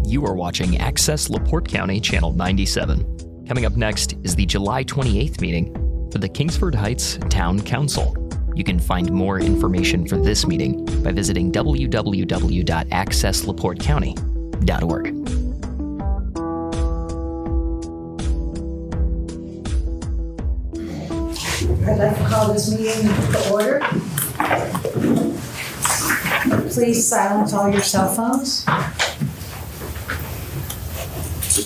You are watching Access LaPorte County Channel 97. Coming up next is the July 28th meeting for the Kingsford Heights Town Council. You can find more information for this meeting by visiting www.accesslaportecounty.org. I'd like to call this meeting to order. Please silence all your cell phones.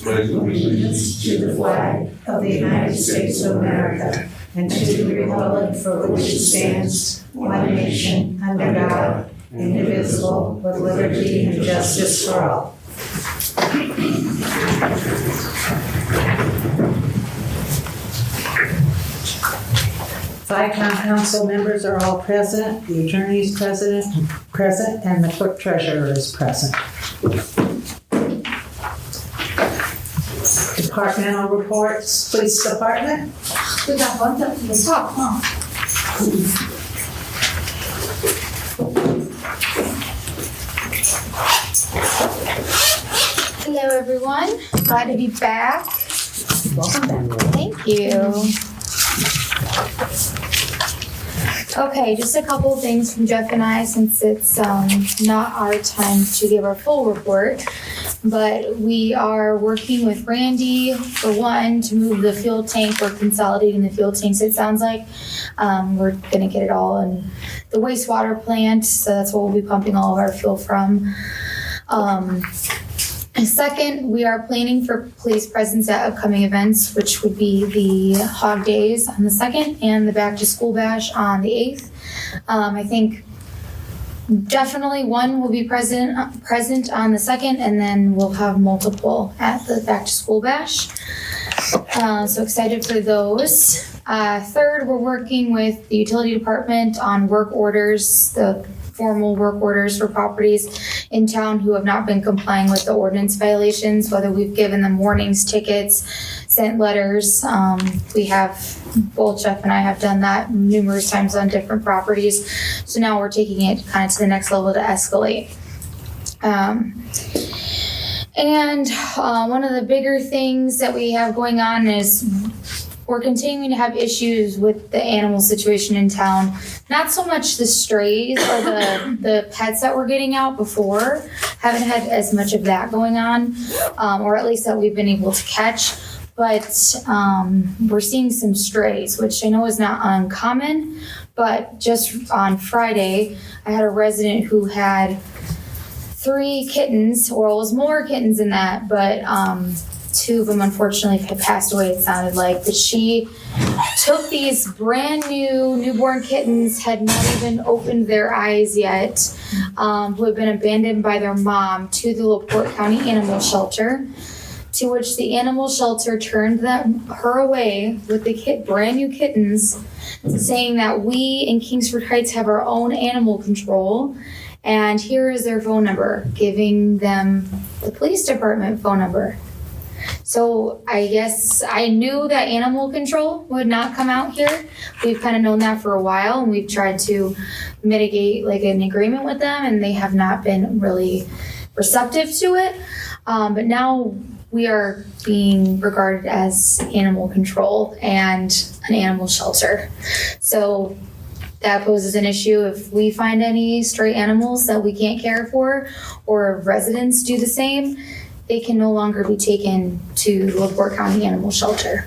Allegiance to the flag of the United States of America and to the republic for which it stands, one nation, under God, indivisible, with liberty and justice for all. Five town council members are all present. The attorney is present, and the clerk treasurer is present. Departmental reports, police department. We got bumped up to the top, huh? Hello, everyone. Glad to be back. Welcome back. Thank you. Okay, just a couple of things from Jeff and I, since it's not our time to give our full report. But we are working with Randy, for one, to move the fuel tank. We're consolidating the fuel tanks, it sounds like. We're going to get it all in the wastewater plant, so that's what we'll be pumping all of our fuel from. Second, we are planning for police presence at upcoming events, which would be the Hog Days on the 2nd and the Back to School Bash on the 8th. I think definitely one will be present on the 2nd, and then we'll have multiple at the Back to School Bash. So excited for those. Third, we're working with the utility department on work orders, the formal work orders for properties in town who have not been complying with the ordinance violations, whether we've given them warnings, tickets, sent letters. We have, both Jeff and I have done that numerous times on different properties. So now we're taking it kind of to the next level to escalate. And one of the bigger things that we have going on is we're continuing to have issues with the animal situation in town. Not so much the strays or the pets that we're getting out before. Haven't had as much of that going on, or at least that we've been able to catch. But we're seeing some strays, which I know is not uncommon. But just on Friday, I had a resident who had 3 kittens, or it was more kittens than that, but 2 of them unfortunately had passed away, it sounded like. But she took these brand new newborn kittens, had not even opened their eyes yet, who had been abandoned by their mom, to the LaPorte County Animal Shelter, to which the animal shelter turned her away with the brand new kittens, saying that we in Kingsford Heights have our own animal control, and here is their phone number, giving them the police department phone number. So I guess I knew that animal control would not come out here. We've kind of known that for a while, and we've tried to mitigate like an agreement with them, and they have not been really receptive to it. But now we are being regarded as animal control and an animal shelter. So that poses an issue if we find any stray animals that we can't care for, or residents do the same. They can no longer be taken to the LaPorte County Animal Shelter.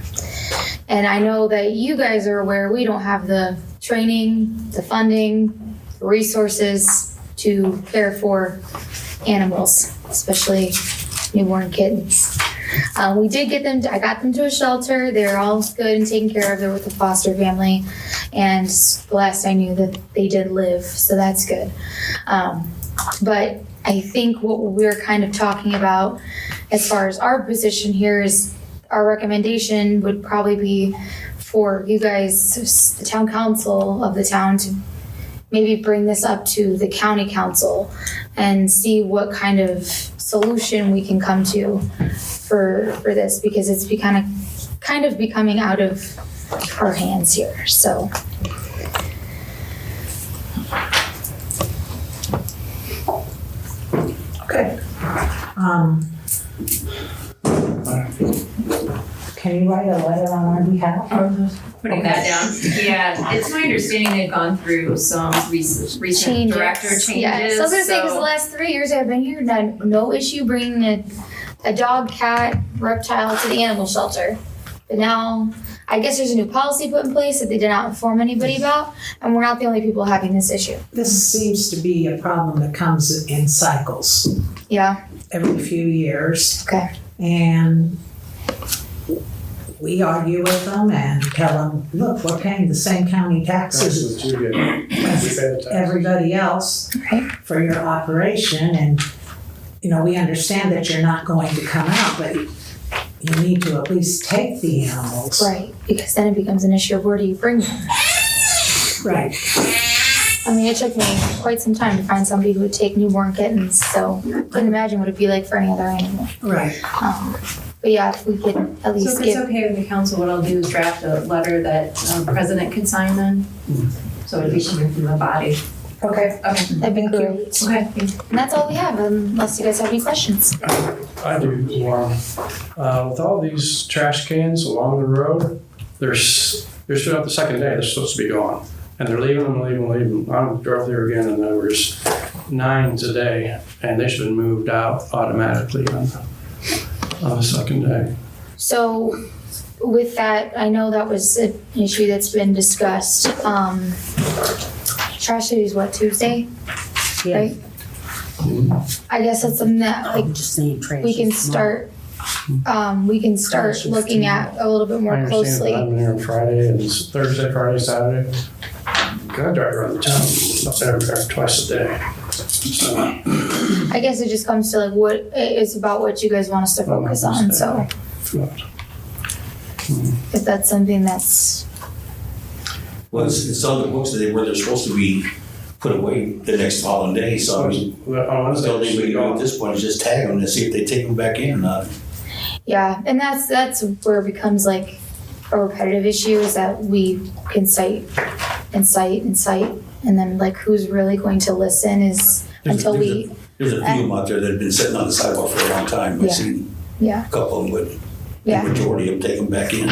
And I know that you guys are aware we don't have the training, the funding, the resources to care for animals, especially newborn kittens. We did get them, I got them to a shelter. They're all good and taken care of. They're with a foster family. And the last I knew that they did live, so that's good. But I think what we're kind of talking about as far as our position here is our recommendation would probably be for you guys, the town council of the town, to maybe bring this up to the county council and see what kind of solution we can come to for this, because it's kind of becoming out of our hands here. So Okay. Can you write a letter on our behalf? Putting that down. Yeah, it's my understanding they've gone through some recent director changes. Yeah, so I was gonna say, because the last 3 years I've been here, no issue bringing a dog, cat, reptile to the animal shelter. But now, I guess there's a new policy put in place that they did not inform anybody about, and we're not the only people having this issue. This seems to be a problem that comes in cycles Yeah, every few years. okay. And we argue with them and tell them, look, we're paying the same county taxes as everybody else Right. for your operation. And, we understand that you're not going to come out, but you need to at least take the animals. Right, because then it becomes an issue of where do you bring them? Right. I mean, it took me quite some time to find somebody who would take newborn kittens, so I couldn't imagine what it'd be like for any other animal. Right. But yeah, if we could at So least if it's give, okay with the council, what I'll do is draft a letter that president can sign then. So it'll be coming from the body. Okay. Okay. that'd be Thank you. great. Okay, thank you. And that's all we have, unless you guys have any questions. I do, Lauren. With all these trash cans along the road, they're still out the second day, they're supposed to be gone. And they're leaving them. I drove there again and there was 9 today and they should have been moved out automatically on the second day. So with that, I know that was an issue that's been discussed. Trash day is what, Tuesday? Yeah. Right? I guess that's something that Just saying trash. we can start looking at a little bit I more understand closely. that I'm here on Friday and it's Thursday, Friday, Saturday. I drive around the town up there twice a day. So, I guess it just comes to like what it's about what you guys want us to focus on. So if that's something that's Well, it's on the books that where they're supposed to be put away the next following day, so I mean, on the only thing we can do at this point is just tag them and see if they take them back in or not. yeah, and that's where it becomes like a repetitive issue is that we can cite, and then like who's really going to listen is There's until a we few of them out there that have been sitting on the sidewalk for a long time. I've Yeah. seen yeah. a couple of them, but Yeah. the majority of them take them back in.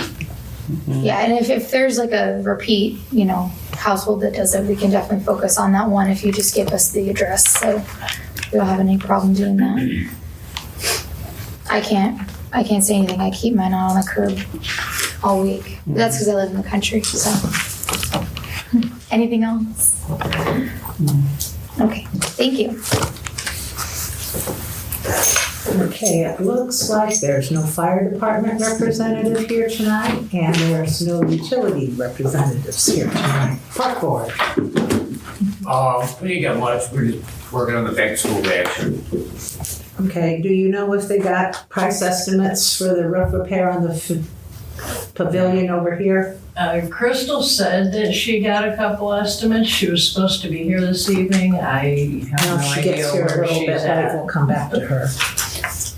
Yeah, and if there's like a repeat, household that does it, we can definitely focus on that one if you just give us the address. So we don't have any problem doing that. I can't say anything. I keep mine out on the curb all week. But that's because I live in the country. So anything else? Okay, thank you. Okay, it looks like there's no fire department representative here tonight, and there's no utility representatives here tonight. Park board. We ain't got much, we're just working on the back to school action. Okay, do you know if they got price estimates for the roof repair on the pavilion over here? Crystal said that she got a couple estimates. She was supposed to be here this evening. I have Now, no if she idea gets here a where little she's bit late, at. we'll come back to her.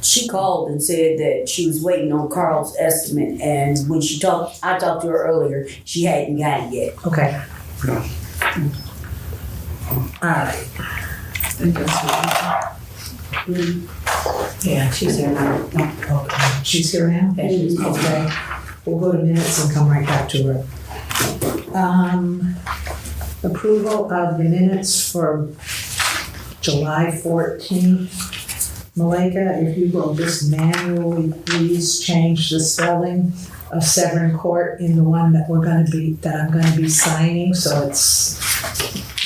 She called and said that she was waiting on Carl's estimate, and when I talked to her earlier, she hadn't got it yet. Okay. Yeah. All right. Yeah, she's here now. No, okay. She's here now? Okay. We'll go to minutes and come right back to her. Approval of the minutes for July 14th. Malika, if you will just manually please change the spelling of Severn Court in the one that I'm gonna be signing, so it's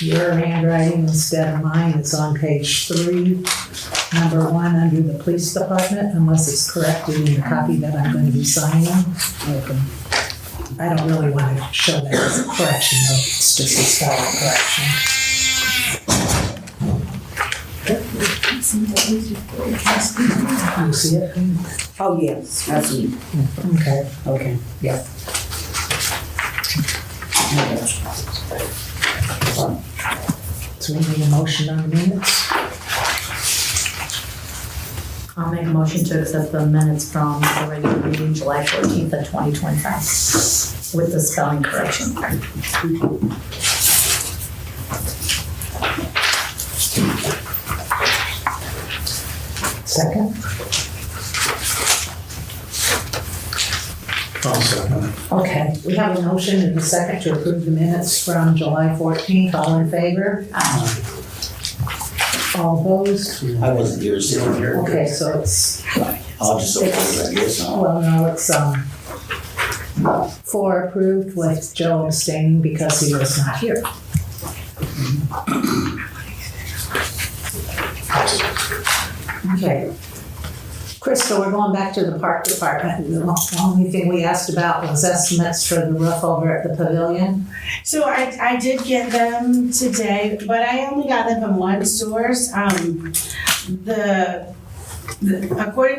your handwriting instead of mine. It's on page 3, number 1 under the police department, unless it's corrected in the copy that I'm going to be signing. Okay. I don't really want to show that as a correction, but it's just a spelling correction. You see it? Oh, yes, I see. Okay. Okay. Yeah. So we need a motion on the minutes? I'll make a motion to accept the minutes from the regular meeting, July 14th of 2025, with the spelling correction. Second? I'll second. Okay, we have a motion and a second to approve the minutes from July 14th. All in favor? All opposed? I wasn't here, so Okay, so it's, I'll just oppose, I guess. well, no, it's 4 approved with Joe abstaining because he was not here. Okay. Crystal, we're going back to the park department. The only thing we asked about was estimates for the roof over at the pavilion. So I did get them today, but I only got them from one source. According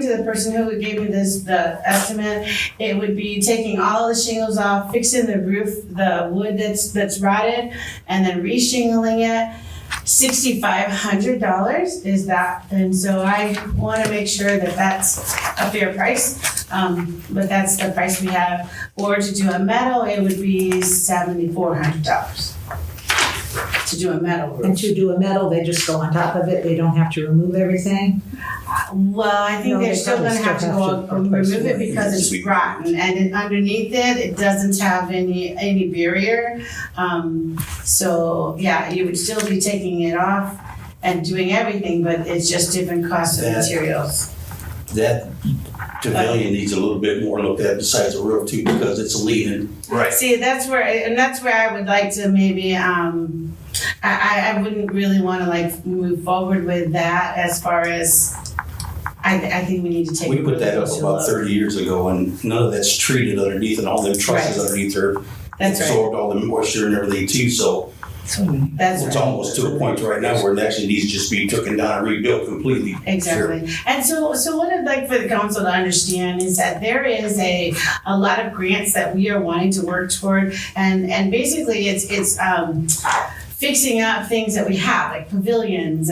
to the person who gave me the estimate, it would be taking all the shingles off, fixing the roof, the wood that's rotted, and then re-shingling it. $6,500 is that, and so I want to make sure that that's a fair price, but that's the price we have. Or to do a metal, it would be $7,400 to do a metal roof. And to do a metal, they just go on top of it, they don't have to remove everything? Well, I think No, they're they still probably gonna have to still go have to and remove it replace it. because it's rotten, and underneath it doesn't have any barrier. So, yeah, you would still be taking it off and doing everything, but it's just different costs of materials. That pavilion needs a little bit more looked at besides the roof too, because it's leaning. Right. See, that's where I would like to maybe, I wouldn't really wanna like move forward with that as far as, I think we need to take. We put that up really about close 30 years ago and none of that's treated underneath and all them trusses Right. underneath there That's right. absorbed all the moisture and everything too, so That's it's right. almost to a point right now where it actually needs to just be taken down and rebuilt completely. Exactly. And so what I'd like for the council to understand is that there is a lot of grants that we are wanting to work toward, and basically it's fixing up things that we have, like pavilions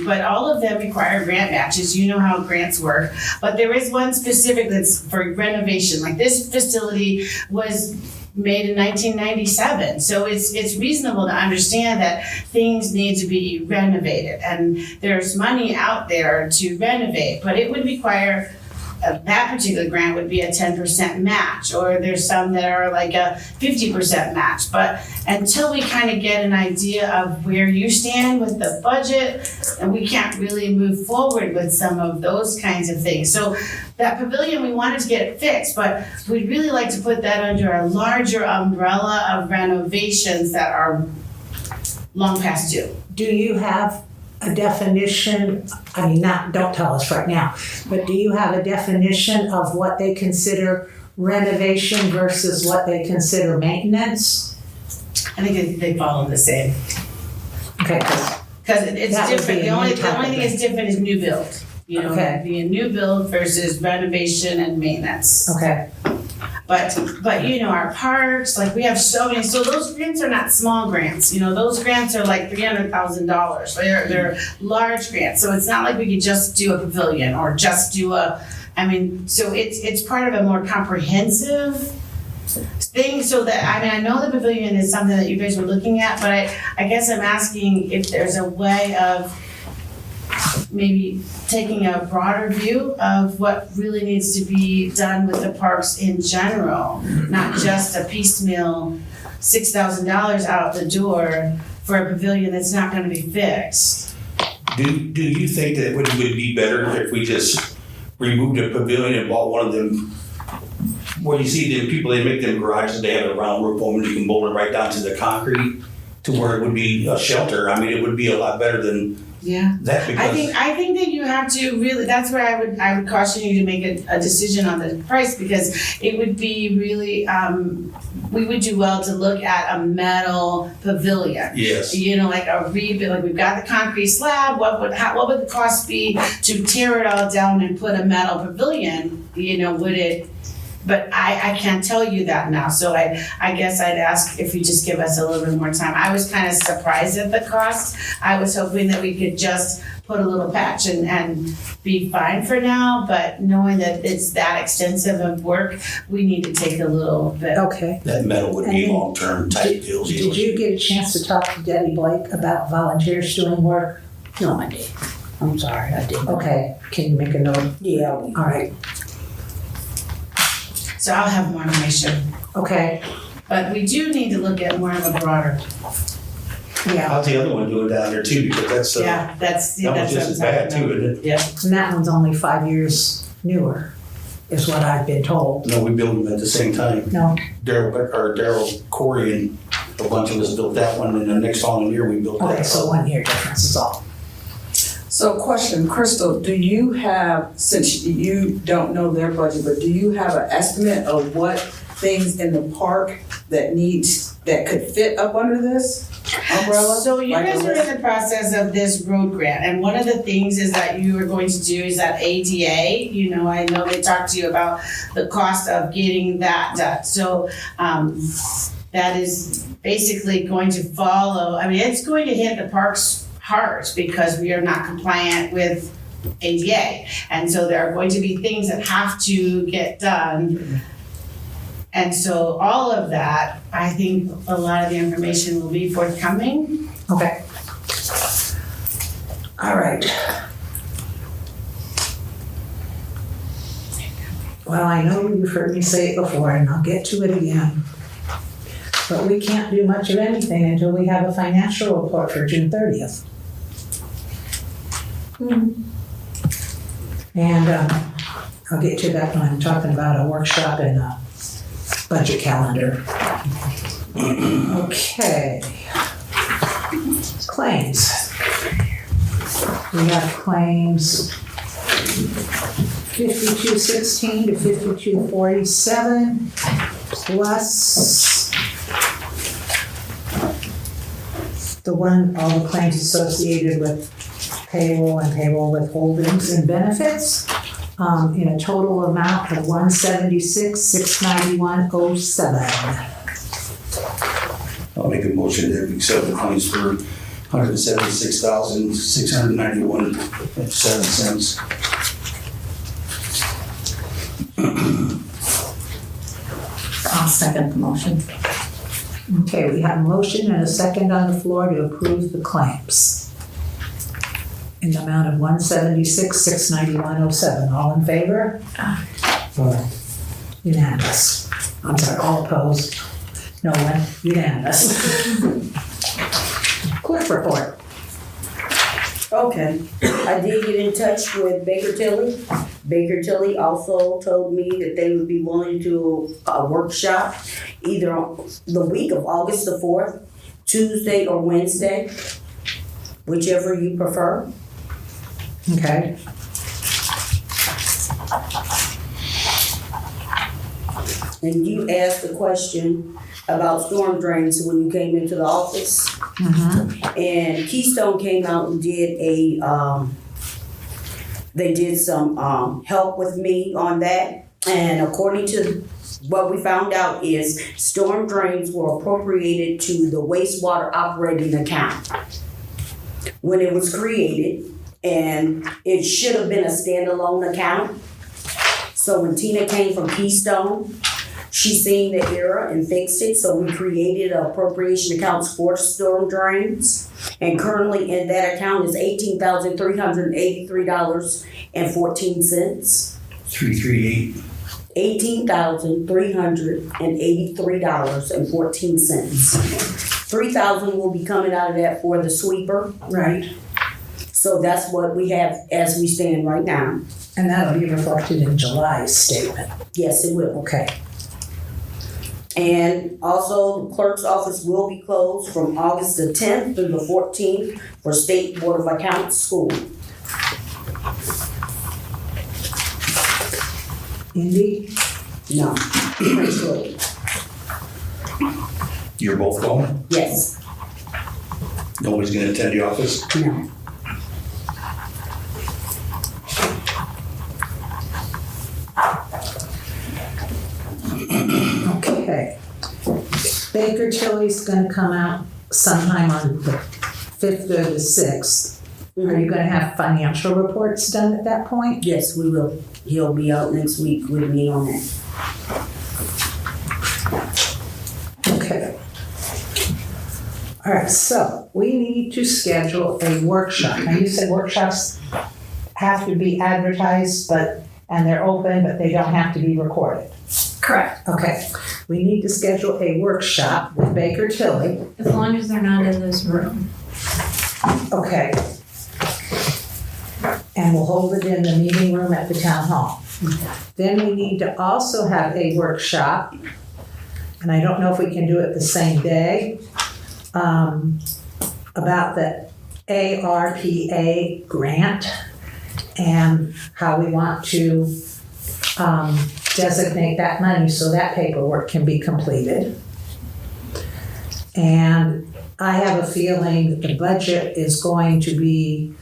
but all of them require grant matches. You know how grants work. But there is one specific that's for renovation. Like this facility was made in 1997. So it's reasonable to understand that things need to be renovated, and there's money out there to renovate, but it would require that particular grant would be a 10% match, or there's some that are like a 50% match. But until we kind of get an idea of where you stand with the budget, and we can't really move forward with some of those kinds of things. So that pavilion, we wanted to get it fixed, but we'd really like to put that under a larger umbrella of renovations that are long past due. Do you have a definition, I mean, don't tell us right now, but do you have a definition of what they consider renovation versus what they consider maintenance? I think they follow the same. Okay, Because it's That would different. be The a only new type thing of that's different is new build. You know, Okay. the new build versus renovation and maintenance. okay. But you know, our parks, like we have so many, so those grants are not small grants. You know, those grants are like $300,000. They're large grants. So it's not like we could just do a pavilion or just do so it's part of a more comprehensive thing. So that, I know the pavilion is something that you guys were looking at, but I guess I'm asking if there's a way of maybe taking a broader view of what really needs to be done with the parks in general, not just a piecemeal $6,000 out the door for a pavilion that's not gonna be fixed. Do you think that it would be better if we just removed a pavilion and bought one of them? Well, you see them people, they make them garages, they have a round roof on them, you can bolt it right down to the concrete to where it would be a shelter. I mean, it would be a lot better than Yeah. that because I think that you have to really, that's where I would caution you to make a decision on the price, because it would be really, we would do well to look at a metal pavilion. yes. You know, like a rebuild, like we've got the concrete slab, what would the cost be to tear it all down and put a metal pavilion? You know, would it, but I can't tell you that now, so I guess I'd ask if you just give us a little bit more time. I was kind of surprised at the cost. I was hoping that we could just put a little patch and be fine for now, but knowing that it's that extensive of work, we need to take a little bit. Okay. That metal would be And then long-term type deals. Did you get a chance to talk to Debbie Blake about volunteers doing work? No, I did. I'm sorry, I didn't. Okay, can you make a note? Yeah. All right, So I'll have more information. okay, But we do need to look at more of a broader. yeah. How's the other one doing down there too? Because that's, Yeah, that's that that's was just as bad too, isn't it? Yeah. And that one's only 5 years newer, is what I've been told. No, we built them at the same time. No, Daryl Corey and a bunch of us built that one, and the next following year we built okay, that. so 1 year difference is all. So question, Crystal, do you have, since you don't know their budget, but do you have an estimate of what things in the park that could fit up under this umbrella? So you Like guys a are list? in the process of this road grant, and one of the things is that you are going to do is that ADA, you know, I know they talked to you about the cost of getting that done. So, that is basically going to follow, I mean, it's going to hit the parks hard because we are not compliant with ADA. And so there are going to be things that have to get done. And so all of that, I think a lot of the information will be forthcoming. Okay. All right. Well, I know you've heard me say it before, and I'll get to it again. But we can't do much of anything until we have a financial report for June 30th. And I'll get to that when I'm talking about a workshop and a budget calendar. Okay. Claims. We have claims 5216 to 5247 plus all the claims associated with payroll and payroll withholdings and benefits, in a total amount of $176,691.07. I'll make a motion that we accept the claims for $176,691.07. I'll second the motion. Okay, we have a motion and a second on the floor to approve the claims in the amount of $176,691.07. All in favor? Aye. Unanimous. I'm sorry, all opposed? No one? Unanimous. Clerk report. Okay, I did get in touch with Baker Tilly. Baker Tilly also told me that they would be willing to do a workshop either on the week of August the 4th, Tuesday or Wednesday, whichever you prefer. Okay. And you asked a question about storm drains when you came into the office. And Keystone came out and did they did some help with me on that. And according to what we found out is storm drains were appropriated to the wastewater operating account when it was created, and it should have been a standalone account. So when Tina came from Keystone, she seen the error and fixed it, so we created an appropriation account for storm drains. And currently in that account is $18,383.14. 338. $18,383.14. $3,000 will be coming out of that for the sweeper. Right. So that's what we have as we stand right now. And that'll be reflected in July's statement. Yes, it will. Okay. And also, the clerk's office will be closed from August the 10th through the 14th for State Board of Accounts School. Indy? No. Preschool. You're both going? Yes. Nobody's gonna attend the office? No. Okay. Baker Tilly's gonna come out sometime on the 5th or the 6th. Are you gonna have financial reports done at that point? Yes, we will. He'll be out next week with me on that. Okay. All right, so we need to schedule a workshop. Now, you said workshops have to be advertised, and they're open, but they don't have to be recorded. Correct. Okay, we need to schedule a workshop with Baker Tilly. As long as they're not in this room. Okay. And we'll hold it in the meeting room at the town hall. Then we need to also have a workshop, and I don't know if we can do it the same day, about the ARPA grant and how we want to designate that money so that paperwork can be completed. And I have a feeling that the budget is going to be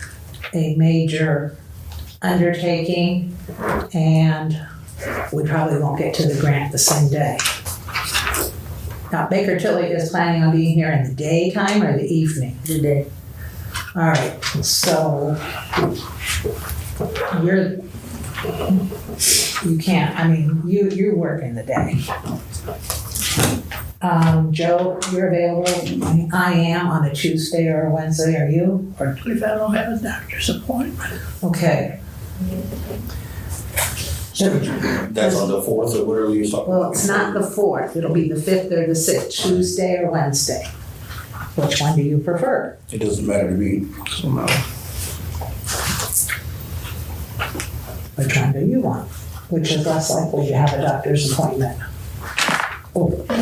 a major undertaking, and we probably won't get to the grant the same day. Now, Baker Tilly is planning on being here in the daytime or the evening? The day. All right, so you can't, I mean, you work in the day. Joe, you're available? I am on a Tuesday or a Wednesday, are you? Or If I don't have a doctor's appointment. okay. That's on the 4th or whatever you're talking about. Well, it's not the 4th, it'll be the 5th or the 6th, Tuesday or Wednesday. Which one do you prefer? It doesn't matter to me. So no. Which one do you want? Which is less likely to have a doctor's appointment? Oh, I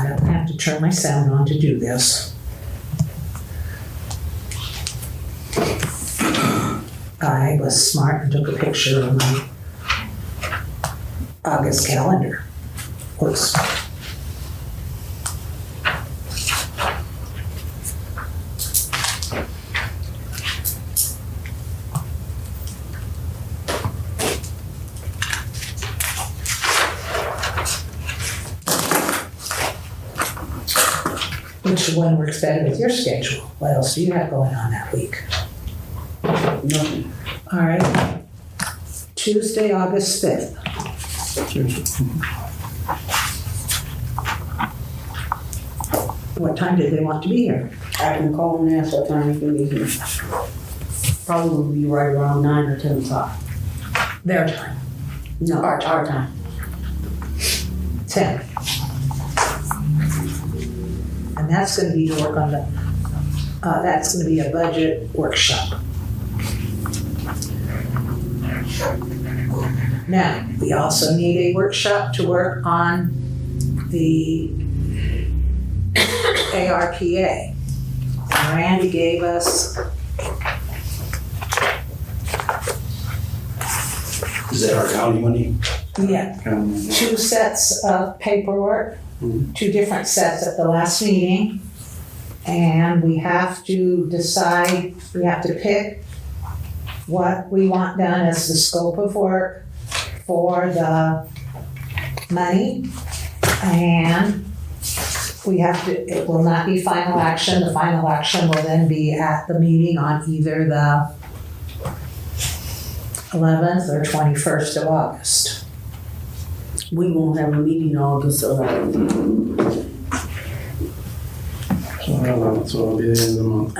don't have to turn my sound on to do this. I was smart and took a picture of my August calendar. Whoops. Which one works better with your schedule? What else do you have going on that week? Nothing. All right. Tuesday, August 5th. What time did they want to be here? I can call them and ask what time they can be here. Probably will be right around 9 or 10 o'clock. Their time. No, our time. 10. And that's going to be to work on the, that's going to be a budget workshop. Now, we also need a workshop to work on the ARPA. And Randy gave us, Is that our county money? yeah, 2 sets of paperwork, 2 different sets at the last meeting. And we have to decide, we have to pick what we want done as the scope of work for the money. And we have to, it will not be final action. The final action will then be at the meeting on either the 11th or 21st of August. We won't have a meeting August 11th. So it'll be the end of the month.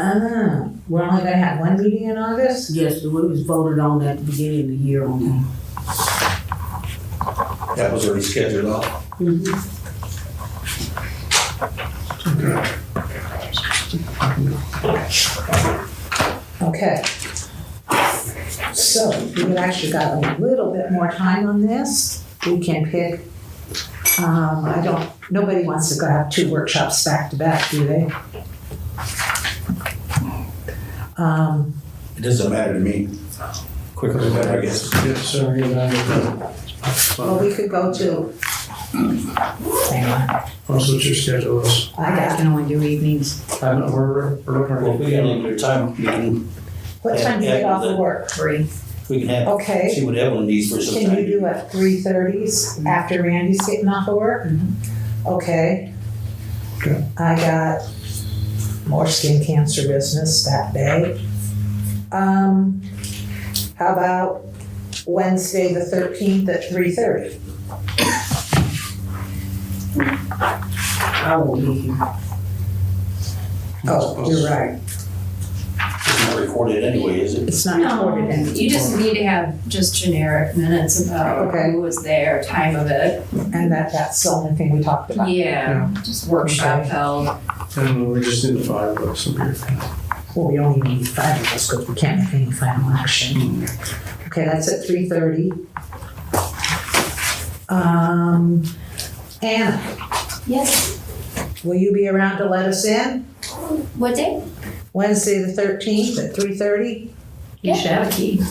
We're only gonna have one meeting in August? Yes, it was voted on at the beginning of the year on that. That was already scheduled out. Okay. So we've actually got a little bit more time on this. We can pick, nobody wants to go have 2 workshops back to back, do they? It doesn't matter to me. Quicker the better, I guess. Yeah, sooner you better. Well, we could go to, hang on, Also, what your schedule is. I got, can only do evenings. We're looking Well, if we got a little bit of time, we can, what time do you get off of work? 3. we can have, Okay. see what Evelyn needs for some Can you time. do at 3:30s after Randy's getting off of work? Okay. Okay. I got more skin cancer business that day. How about Wednesday the 13th at 3:30? I won't be here. Oh, you're right. It's not recorded anyway, is it? It's not No, recorded in. you just need to have just generic minutes about Okay. who was there, time of it. And that's the only thing we talked about. Yeah, just workshop Okay. held. And we just need 5 of some people. Well, we only need 5 of us because we can't make any final action. Okay, that's at 3:30. Anna, Yes. will you be around to let us in? What day? Wednesday the 13th at 3:30? You should have a key.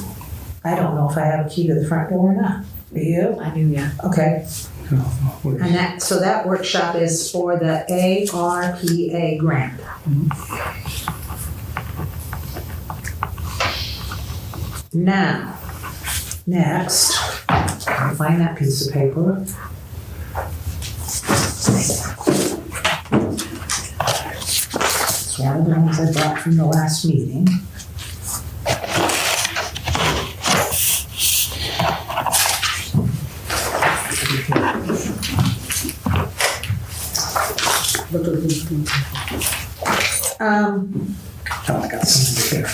I don't know if I have a key to the front door or not. Do you? I do, yeah. Okay. And so that workshop is for the ARPA grant. Now, next, I'll find that piece of paper. It's one of the ones I brought from the last meeting. I got something here.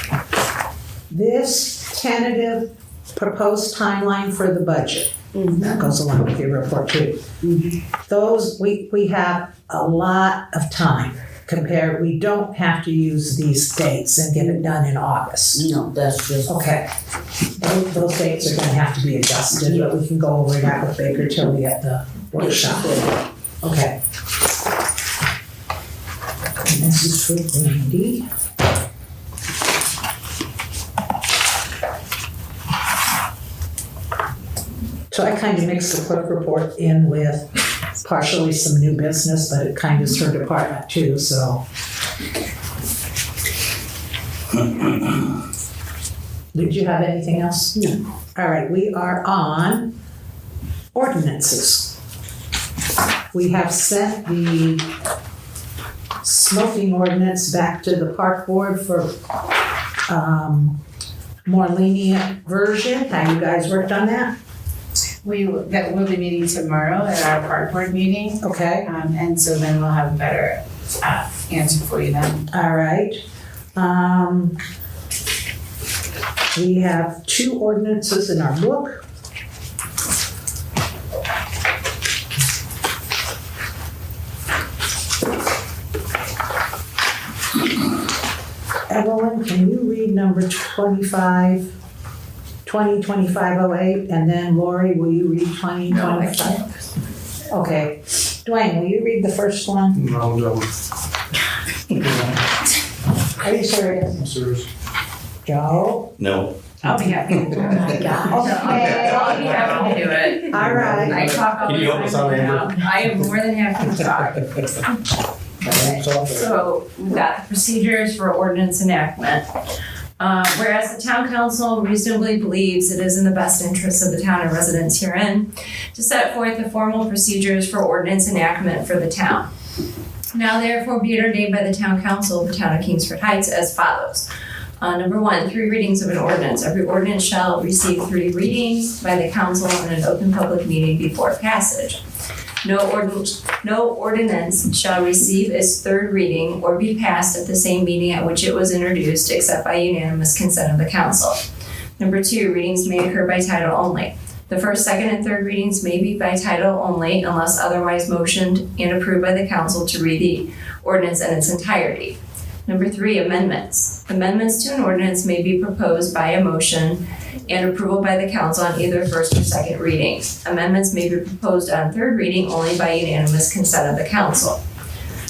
This tentative proposed timeline for the budget, that goes along with your report too. Those, we have a lot of time compared, we don't have to use these dates and get it done in August. No, that's just. Okay. Those dates are gonna have to be adjusted, but we can go over that with Baker Tilly at the workshop. Okay. And this is for Randy. So I kind of mixed the clerk report in with partially some new business, but it kind of is her department too, so. Did you have anything else? No. All right, we are on ordinances. We have sent the smoking ordinance back to the park board for more lenient version. Have you guys worked on that? We'll be meeting tomorrow at our park board meeting, Okay, and so then we'll have a better answer for you then. all right. We have 2 ordinances in our book. Evelyn, can you read number 202508, and then Lori, will you read 2025? No, I can't. Okay. Dwayne, will you read the first one? No, no. Are you serious? I'm serious. Joe? No. I'll be happy to do it. Okay. I'll be happy to do it. All right. I talk all Can the you help us out, time Amber? now. I am more than happy to talk. So we've got the procedures for ordinance enactment. Whereas the town council reasonably believes it is in the best interest of the town and residents herein to set forth the formal procedures for ordinance enactment for the town. Now therefore be it ordained by the town council of the town of Kingsford Heights as follows. Number 1, 3 readings of an ordinance. Every ordinance shall receive 3 readings by the council in an open public meeting before passage. No ordinance shall receive its 3rd reading or be passed at the same meeting at which it was introduced except by unanimous consent of the council. Number 2, readings may occur by title only. The 1st, 2nd, and 3rd readings may be by title only unless otherwise motioned and approved by the council to read the ordinance in its entirety. Number 3, amendments. Amendments to an ordinance may be proposed by a motion and approval by the council on either 1st or 2nd readings. Amendments may be proposed on 3rd reading only by unanimous consent of the council.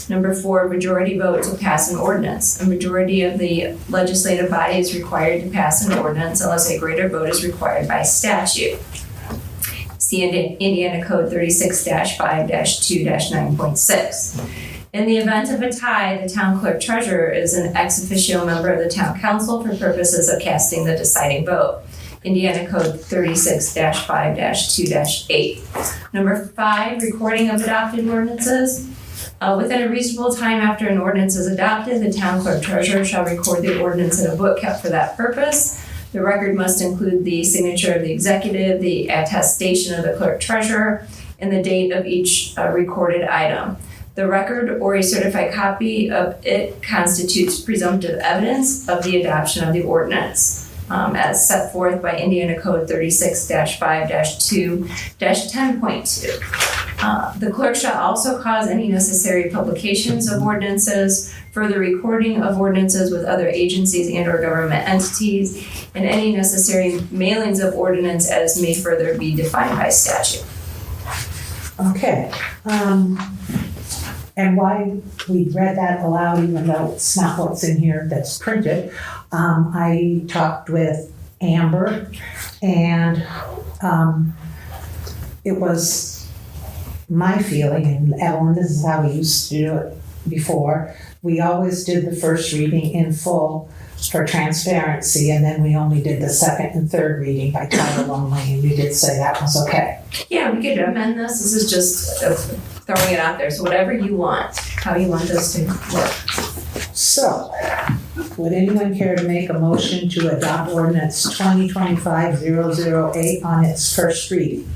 Number 4, majority vote to pass an ordinance. A majority of the legislative body is required to pass an ordinance unless a greater vote is required by statute. See Indiana Code 36-5-2-9.6. In the event of a tie, the town clerk treasurer is an ex officio member of the town council for purposes of casting the deciding vote. Indiana Code 36-5-2-8. Number 5, recording of adopted ordinances. Within a reasonable time after an ordinance is adopted, the town clerk treasurer shall record the ordinance in a book kept for that purpose. The record must include the signature of the executive, the attestation of the clerk treasurer, and the date of each recorded item. The record or a certified copy of it constitutes presumptive evidence of the adoption of the ordinance. As set forth by Indiana Code 36-5-2-10.2. The clerk shall also cause any necessary publications of ordinances, further recording of ordinances with other agencies and or government entities, and any necessary mailings of ordinance as may further be defined by statute. Okay, and why we read that aloud, even though it's not what's in here that's printed, I talked with Amber, and it was my feeling, and Evelyn, this is how we used to do it before, we always did the first reading in full for transparency, and then we only did the second and third reading by title only, and you did say that was okay. Yeah, we could amend this. This is just throwing it out there. So whatever you want, how you want this to work. So, would anyone care to make a motion to adopt ordinance 2025-008 on its first reading?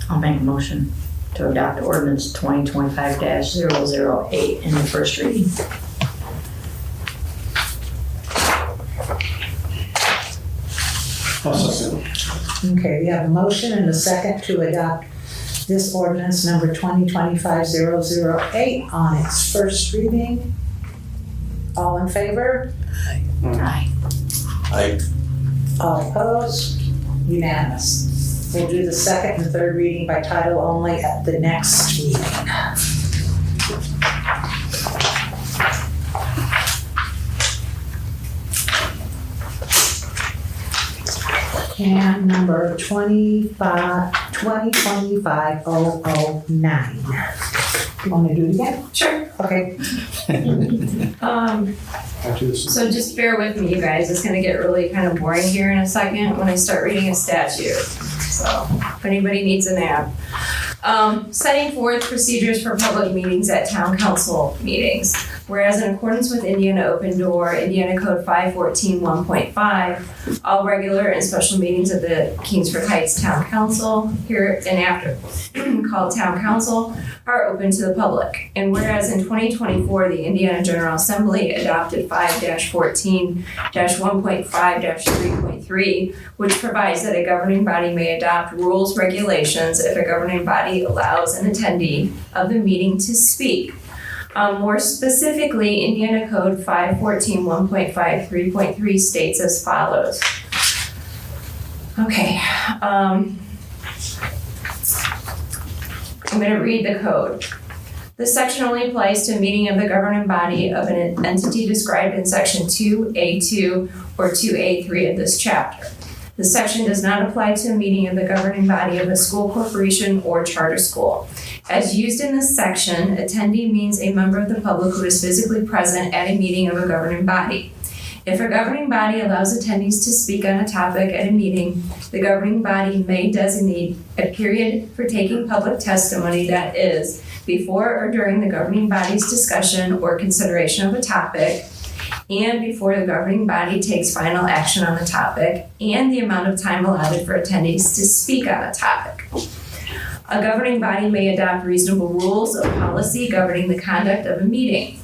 I'll make a motion to adopt ordinance 2025-008 in the first reading. Okay, we have a motion and a second to adopt this ordinance number 2025-008 on its first reading. All in favor? Aye. Aye. All opposed? Unanimous. We'll do the second and third reading by title only at the next meeting. And number 2025-009. You want me to do it again? Sure. Okay. So just bear with me, you guys. It's gonna get really kind of boring here in a second when I start reading a statute. So if anybody needs a nap. Setting forth procedures for public meetings at town council meetings. Whereas in accordance with Indiana Open Door, Indiana Code 514-1.5, all regular and special meetings of the Kingsford Heights Town Council, here and after called Town Council, are open to the public. And whereas in 2024, the Indiana General Assembly adopted 5-14-1.5-3.3, which provides that a governing body may adopt rules, regulations if a governing body allows an attendee of the meeting to speak. More specifically, Indiana Code 514-1.5-3.3 states as follows. Okay, I'm going to read the code. This section only applies to a meeting of the governing body of an entity described in section 2A2 or 2A3 of this chapter. This section does not apply to a meeting of the governing body of a school corporation or charter school. As used in this section, attendee means a member of the public who is physically present at a meeting of a governing body. If a governing body allows attendees to speak on a topic at a meeting, the governing body may designate a period for taking public testimony that is before or during the governing body's discussion or consideration of a topic, and before the governing body takes final action on the topic, and the amount of time allotted for attendees to speak on a topic. A governing body may adopt reasonable rules of policy governing the conduct of a meeting,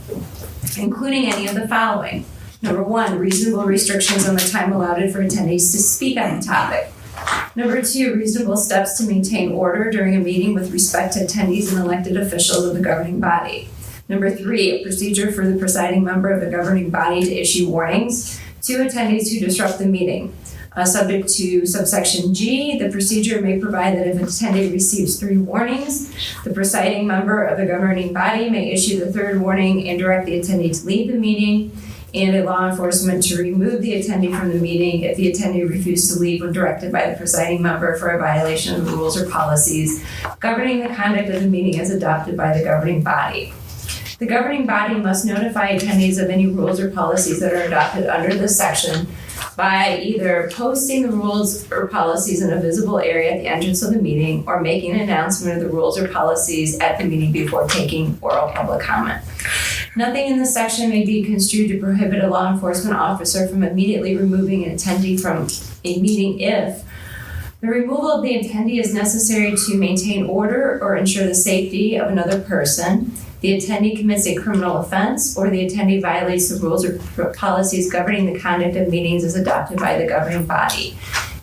including any of the following. Number 1, reasonable restrictions on the time allotted for attendees to speak on the topic. Number 2, reasonable steps to maintain order during a meeting with respect to attendees and elected officials of the governing body. Number 3, a procedure for the presiding member of the governing body to issue warnings to attendees who disrupt the meeting. Subject to subsection G, the procedure may provide that if an attendee receives 3 warnings, the presiding member of the governing body may issue the 3rd warning and direct the attendee to leave the meeting, and a law enforcement to remove the attendee from the meeting if the attendee refused to leave when directed by the presiding member for a violation of the rules or policies governing the conduct of the meeting as adopted by the governing body. The governing body must notify attendees of any rules or policies that are adopted under this section by either posting the rules or policies in a visible area at the entrance of the meeting or making an announcement of the rules or policies at the meeting before taking oral public comment. Nothing in this section may be construed to prohibit a law enforcement officer from immediately removing an attendee from a meeting if The removal of the attendee is necessary to maintain order or ensure the safety of another person. The attendee commits a criminal offense, or the attendee violates the rules or policies governing the conduct of meetings as adopted by the governing body.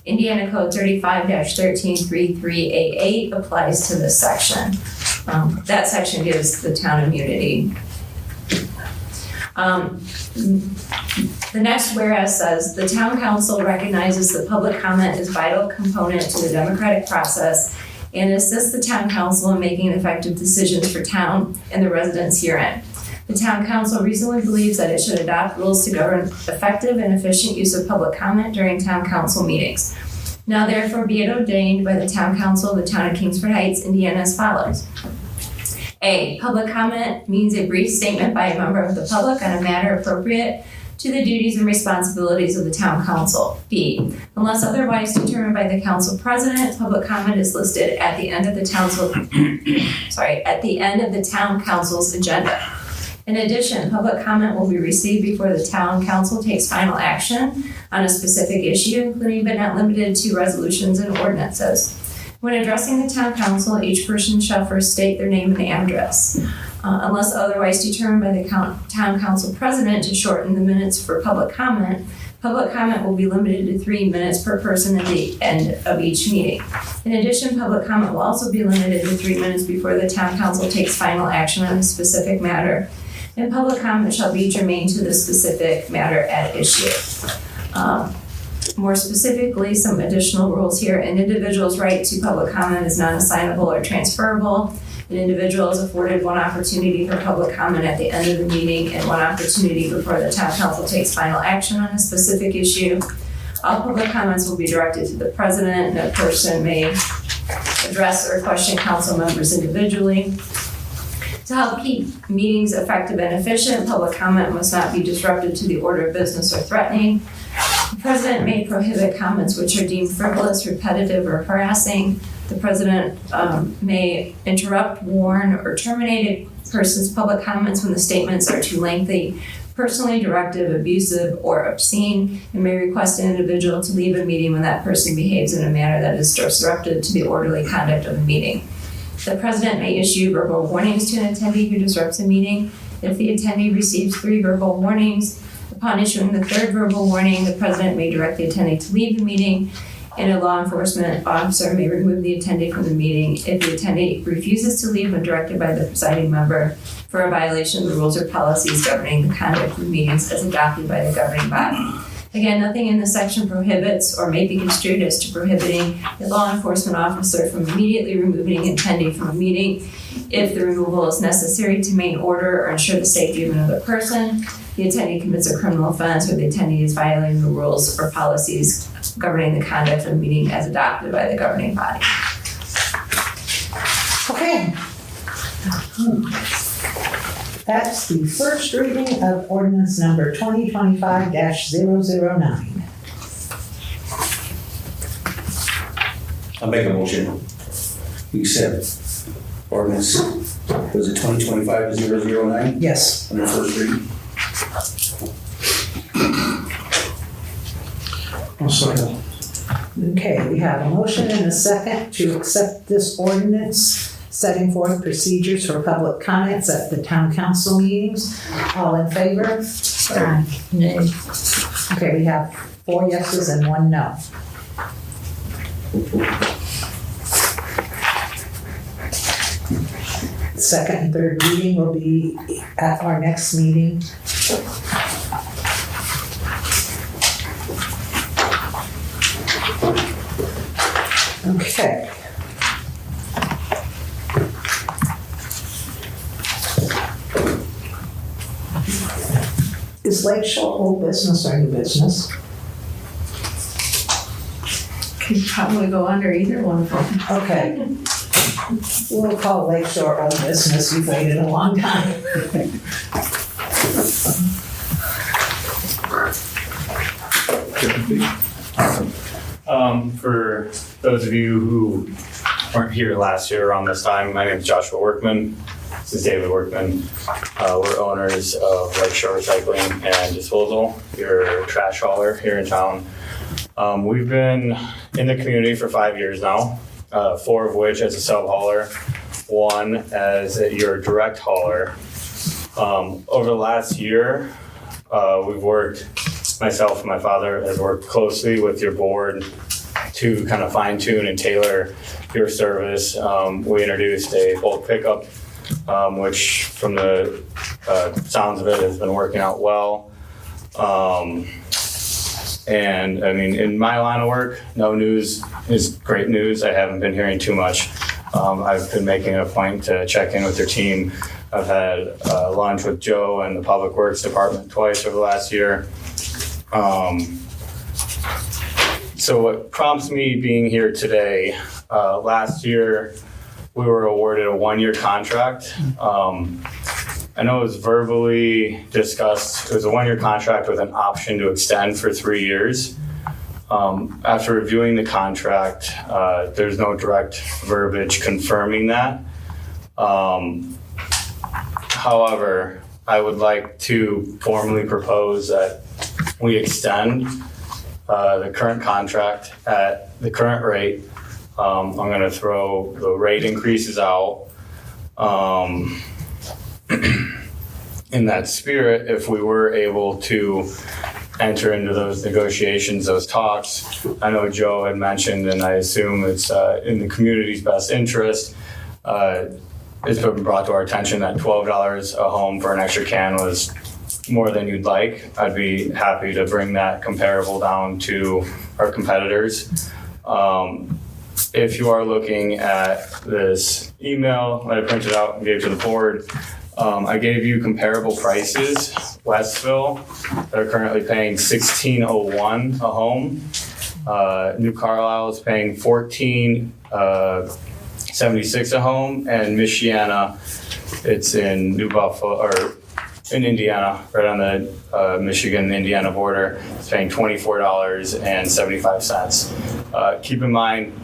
Indiana Code 35-1333A8 applies to this section. That section gives the town immunity. The next whereas says, the town council recognizes that public comment is a vital component to the democratic process and assists the town council in making effective decisions for town and the residents herein. The town council reasonably believes that it should adopt rules to govern effective and efficient use of public comment during town council meetings. Now therefore be it ordained by the town council of the town of Kingsford Heights, Indiana as follows. A, public comment means a brief statement by a member of the public on a matter appropriate to the duties and responsibilities of the town council. B, unless otherwise determined by the council president, public comment is listed at the end of the town council's agenda. In addition, public comment will be received before the town council takes final action on a specific issue, including but not limited to resolutions and ordinances. When addressing the town council, each person shall first state their name and address. Unless otherwise determined by the town council president to shorten the minutes for public comment will be limited to 3 minutes per person at the end of each meeting. In addition, public comment will also be limited to 3 minutes before the town council takes final action on a specific matter, and public comment shall be germane to the specific matter at issue. More specifically, some additional rules here. An individual's right to public comment is non-assignable or transferable. An individual is afforded one opportunity for public comment at the end of the meeting and one opportunity before the town council takes final action on a specific issue. All public comments will be directed to the president. No person may address or question council members individually. To help keep meetings effective and efficient, public comment must not be disruptive to the order of business or threatening. The president may prohibit comments which are deemed frivolous, repetitive, or harassing. The president may interrupt, warn, or terminate a person's public comments when the statements are too lengthy, personally directive, abusive, or obscene, and may request an individual to leave a meeting when that person behaves in a manner that is disruptive to the orderly conduct of the meeting. The president may issue verbal warnings to an attendee who disrupts a meeting. If the attendee receives 3 verbal warnings, upon issuing the 3rd verbal warning, the president may direct the attendee to leave the meeting, and a law enforcement officer may remove the attendee from the meeting if the attendee refuses to leave when directed by the presiding member for a violation of the rules or policies governing the conduct of meetings as adopted by the governing body. Again, nothing in this section prohibits or may be construed as to prohibiting a law enforcement officer from immediately removing an attendee from a meeting if the removal is necessary to maintain order or ensure the safety of another person, the attendee commits a criminal offense, or the attendee is violating the rules or policies governing the conduct of a meeting as adopted by the governing body. Okay. That's the first reading of ordinance number 2025-009. I'll make a motion. We accept ordinance, was it 2025-009? Yes. On the first reading. I'll second. Okay, we have a motion and a second to accept this ordinance setting forth procedures for public comments at the town council meetings. All in favor? Aye. Nay. Okay, we have 4 yeses and 1 no. Second and third reading will be at our next meeting. Okay. Is Lakeshore old business or new business? Could probably go under either one of them. Okay. We'll call Lakeshore old business. We've waited a long time. For those of you who weren't here last year around this time, my name is Joshua Workman. This is David Workman. We're owners of Lakeshore Recycling and Disposal, your trash hauler here in town. We've been in the community for 5 years now, 4 of which as a sub-hauler, 1 as your direct hauler. Over the last year, we've worked, myself and my father has worked closely with your board to kind of fine tune and tailor your service. We introduced a bulk pickup, which from the sounds of it has been working out well. And I mean, in my line of work, no news is great news. I haven't been hearing too much. I've been making a point to check in with your team. I've had lunch with Joe and the Public Works Department twice over the last year. So what prompts me being here today, last year we were awarded a 1-year contract. I know it was verbally discussed. It was a 1-year contract with an option to extend for 3 years. After reviewing the contract, there's no direct verbiage confirming that. However, I would like to formally propose that we extend the current contract at the current rate. I'm going to throw the rate increases out. In that spirit, if we were able to enter into those negotiations, those talks, I know Joe had mentioned, and I assume it's in the community's best interest. It's been brought to our attention that $12 a home for an extra can was more than you'd like. I'd be happy to bring that comparable down to our competitors. If you are looking at this email that I printed out and gave to the board, I gave you comparable prices. Westville, they're currently paying $16.01 a home. New Carlisle is paying $14.76 a home, and Michiana, it's in New Buffalo or in Indiana, right on the Michigan-Indiana border. It's paying $24.75. Keep in mind,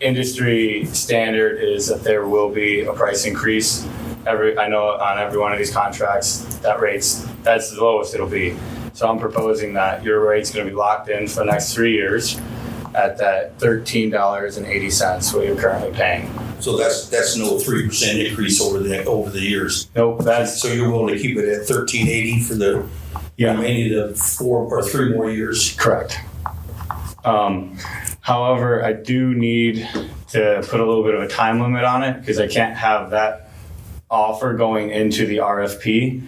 industry standard is that there will be a price increase. I know on every one of these contracts, that's the lowest it'll be. So I'm proposing that your rate's going to be locked in for the next 3 years at that $13.80 what you're currently paying. So that's no 3% increase over the years. Nope, So you're willing to keep it at $13.80 for the remaining of 4 or 3 more years. Correct. However, I do need to put a little bit of a time limit on it because I can't have that offer going into the RFP.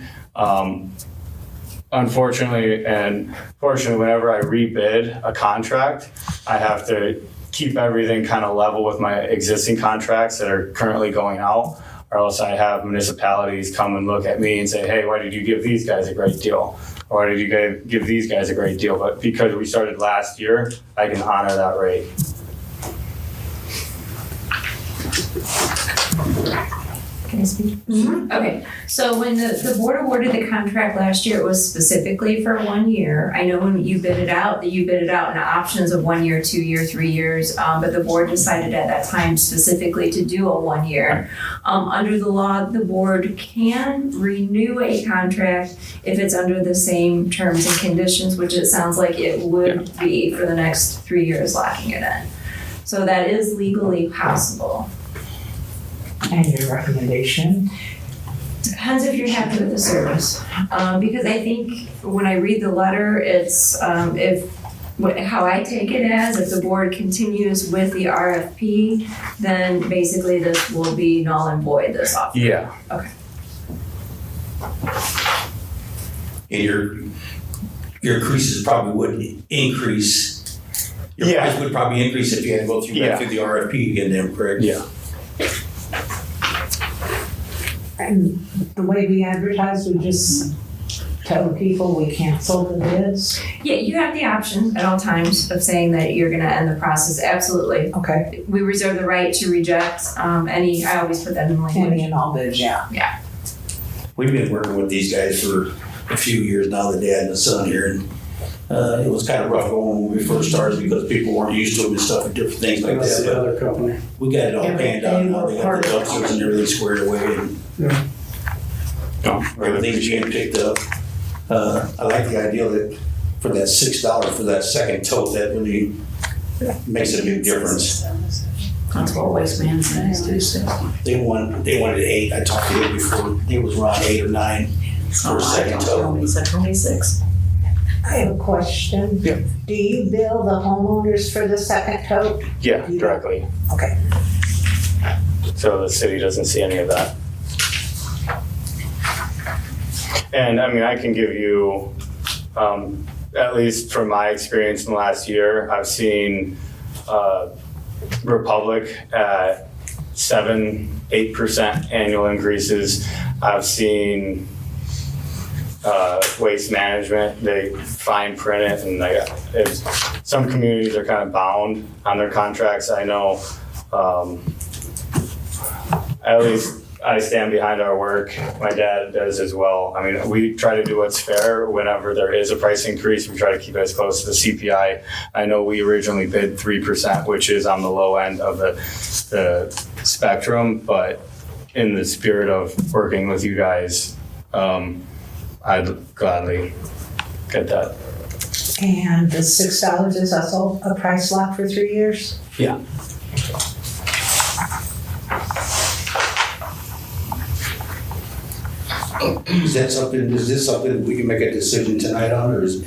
Unfortunately, and fortunately, whenever I rebid a contract, I have to keep everything kind of level with my existing contracts that are currently going out, or else I have municipalities come and look at me and say, hey, why did you give these guys a great deal? Or why did you give these guys a great deal? But because we started last year, I can honor that rate. Can I speak? Mm-hmm. Okay, so when the board awarded the contract last year, it was specifically for 1 year. I know when you bid it out, that you bid it out in options of 1 year, 2 year, 3 years, but the board decided at that time specifically to do a 1 year. Under the law, the board can renew a contract if it's under the same terms and conditions, which it sounds like it would be for the next 3 years, locking it in. So that is legally possible. And your recommendation? Depends if you're happy with the service. Because I think when I read the letter, it's how I take it as, if the board continues with the RFP, then basically this will be null and void, this offer. Yeah. Okay. And your increases probably would increase. Your price would probably increase if you had to go through back through the RFP again, then, correct? Yeah. And the way we advertise, we just tell the people we cancel the bids? Yeah, you have the option at all times of saying that you're gonna end the process, absolutely. Okay. We reserve the right to reject I always put that in language. Any and all bids, yeah. Yeah. We've been working with these guys for a few years now, the dad and the son here, and it was kind of rough going when we first started because people weren't used to them and stuff and different things like That's that. the other company. We got it all panned out now. They got the dumpsters and everything squared away and everything's being picked up. I like the idea that for that $6 for that second tote, that really makes a big difference. That's what Waste Management is. They wanted 8. I talked to him before. It was around 8 or 9 for a second tote. He said 26. I have a question. Yeah. Do you bill the homeowners for the second tote? Yeah, directly. Okay. So the city doesn't see any of that. And I mean, I can give you, at least from my experience in the last year, I've seen Republic at 7-8% annual increases. I've seen Waste Management, they fine print it, and some communities are kind of bound on their contracts. I know, at least I stand behind our work. My dad does as well. I mean, we try to do what's fair whenever there is a price increase. We try to keep it as close to the CPI. I know we originally bid 3%, which is on the low end of the spectrum, but in the spirit of working with you guys, I'd gladly get that. And the $6 is also a price lock for 3 years? Yeah. Is this something we can make a decision tonight on, or is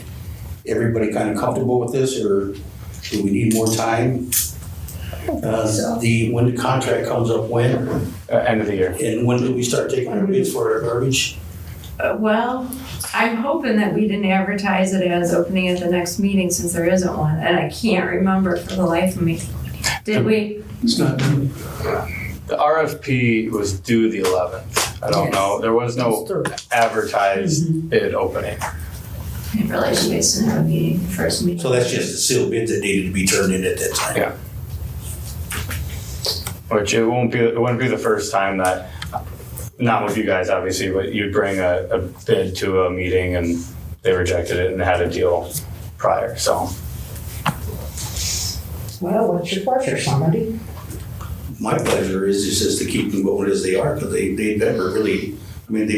everybody kind of comfortable with this, or do we need more time? When the contract comes up, when? End of the year. And when do we start taking our bids for our garbage? Well, I'm hoping that we didn't advertise it as opening at the next meeting since there isn't one, and I can't remember for the life of me. Did we? It's not done. The RFP was due the 11th. I don't know. There was no advertised bid opening. I really should have a meeting, first meeting. So that's just the sealed bids that needed to be turned in at that time. Yeah. Which it wouldn't be the first time that, not with you guys obviously, but you'd bring a bid to a meeting and they rejected it and had a deal prior, so. Well, what's your pleasure, somebody? My pleasure is just to keep them going as they are, because they never really, I mean,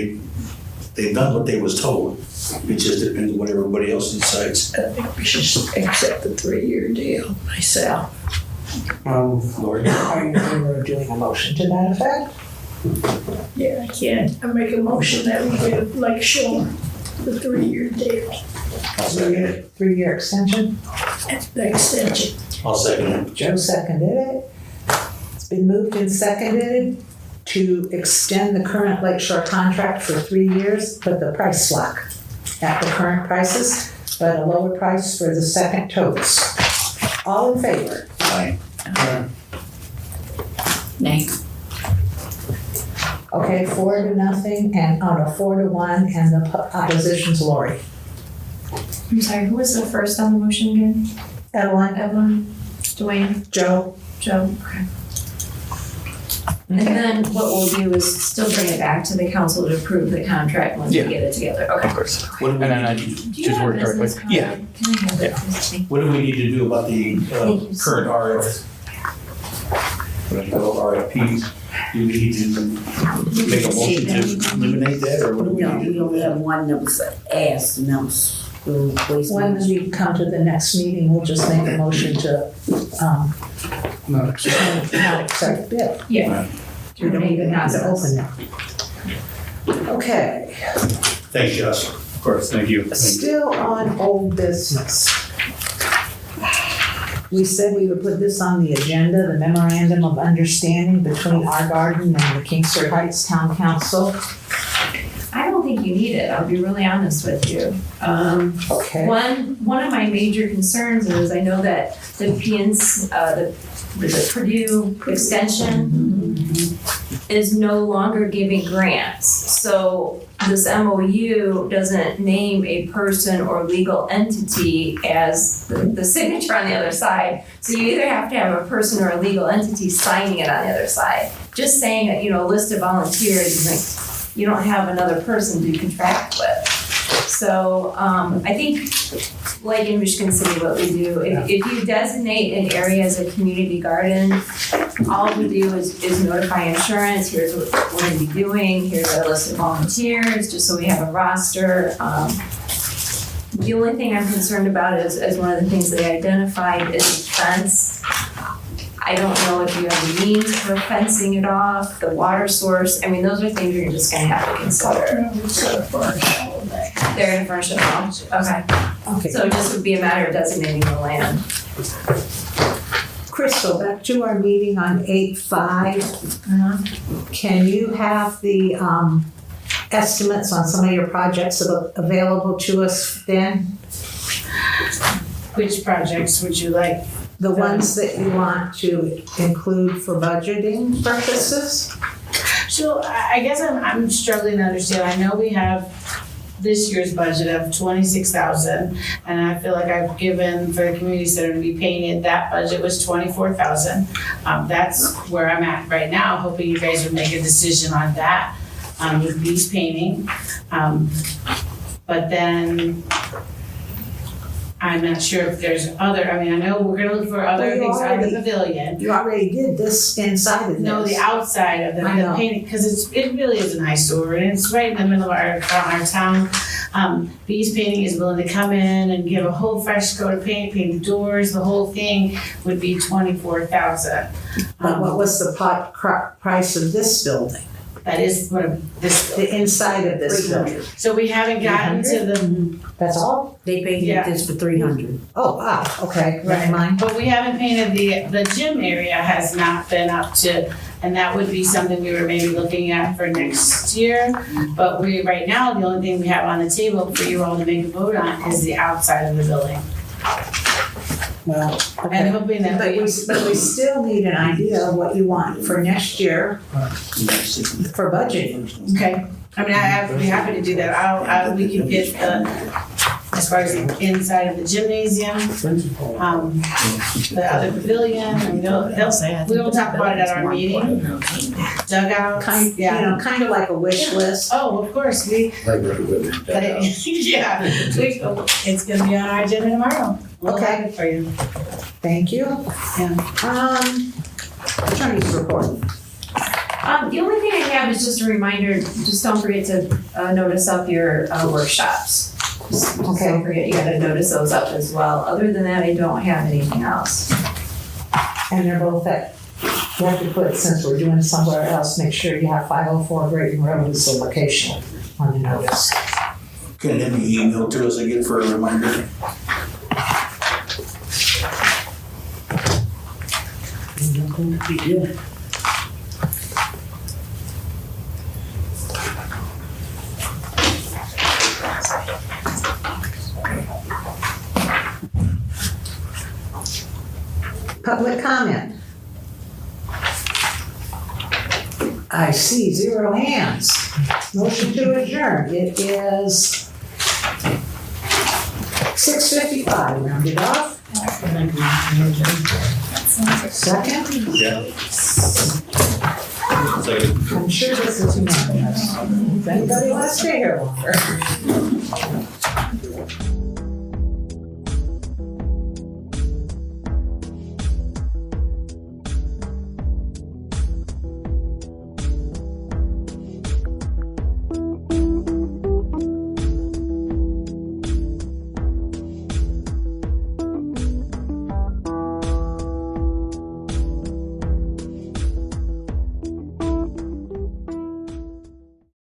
they've done what they was told. It just depends on what everybody else decides. I think we should accept the 3-year deal myself. Lori? Are you doing a motion to that effect? Yeah, I can. I make a motion that we give Lake Shore the 3-year deal. Three-year extension? The extension. I'll second it. Joe seconded it. It's been moved and seconded to extend the current Lakeshore contract for 3 years, but the price lock at the current prices, but a lower price for the second totes. All in favor? Aye. Nay. Okay, 4-0 and, 4-1, and the opposition's Lori. I'm sorry, who was the first on the motion again? Evelyn? Dwayne? Joe? Joe, okay. And then what we'll do is still bring it back to the council to approve the contract once we get it together, okay? Of course. What do we And then I need to do? Do you just have work a directly. business card? Yeah. Can I have it, please? What do we need to do about the current RFPs? Do we need to make a motion to eliminate that, or what do we No, need to we only do? have one that was asked, and that was through Waste When Management. we come to the next meeting, we'll just make a motion to Not acceptable. not accept the bid. Yeah. We don't even have to open it. Okay, Thanks, Jess. Of course, thank you. still on old business. We said we would put this on the agenda, the memorandum of understanding between our garden and the Kingsford Heights Town Council. I don't think you need it, I'll be really honest with you. Okay. One of my major concerns is I know that the the Purdue Extension is no longer giving grants. So this MOU doesn't name a person or legal entity as the signature on the other side. So you either have to have a person or a legal entity signing it on the other side. Just saying that, a list of volunteers, like, you don't have another person to contract with. So I think, like in Michigan City, what we do, if you designate an area as a community garden, all we do is notify insurance, here's what we're gonna be doing, here's our list of volunteers, just so we have a roster. The only thing I'm concerned about is, as one of the things they identified, is fence. I don't know if you have the means for fencing it off, the water source. I mean, those are things you're just gonna have to consider. They're gonna furnish it all? Okay. Okay. So it just would be a matter of designating the land. Crystal, back to our meeting on 8/5. Can you have the estimates on some of your projects available to us then? Which projects would you like? The ones that you want to include for budgeting purposes? So I guess I'm struggling to understand. I know we have this year's budget of 26,000, and I feel like I've given for the community center to be painted, that budget was 24,000. That's where I'm at right now, hoping you guys would make a decision on that, with beast painting. But then I'm not sure if there's other, I mean, I know we're gonna look for other things out of the pavilion. You already did this inside of this. No, the outside of the painting, because it really is an eyesore, and it's right in the middle of our town. Bees Painting is willing to come in and give a whole fresh coat of paint the doors, the whole thing would be 24,000. But what was the price of this building? That is what this. The inside of this building. So we haven't gotten to the. That's all? They painted this for 300. Oh, wow, okay, never mind. But we haven't painted the gym area has not been up to, and that would be something we were maybe looking at for next year. But right now, the only thing we have on the table for you all to make a vote on is the outside of the building. Well, okay. And hoping that But we still need an idea of what you want for next year for budgeting. Okay, I mean, I'd be happy to do that. We can get as far as the inside of the gymnasium, the other pavilion, I mean, we will talk about it at our meeting. Dugout, Kind of like a wish list. Oh, of course, yeah, it's gonna be on our agenda tomorrow. We'll have it for you. Thank you. Yeah. Attorney's report. The only thing I have is just a reminder, just don't forget to notice up your workshops. Just don't forget, you gotta notice those up as well. Other than that, I don't have anything else. And they're both at, you have to put, since we're doing somewhere else, make sure you have 504 Grayton Road as the location on the notice. Can it be emailed to us again for a reminder? Yeah. Public comment. I see 0 hands. Motion to adjourn. It is 6:55, rounded off. Second? Yeah. I'm sure this is unanimous. If anybody wants to stay here longer.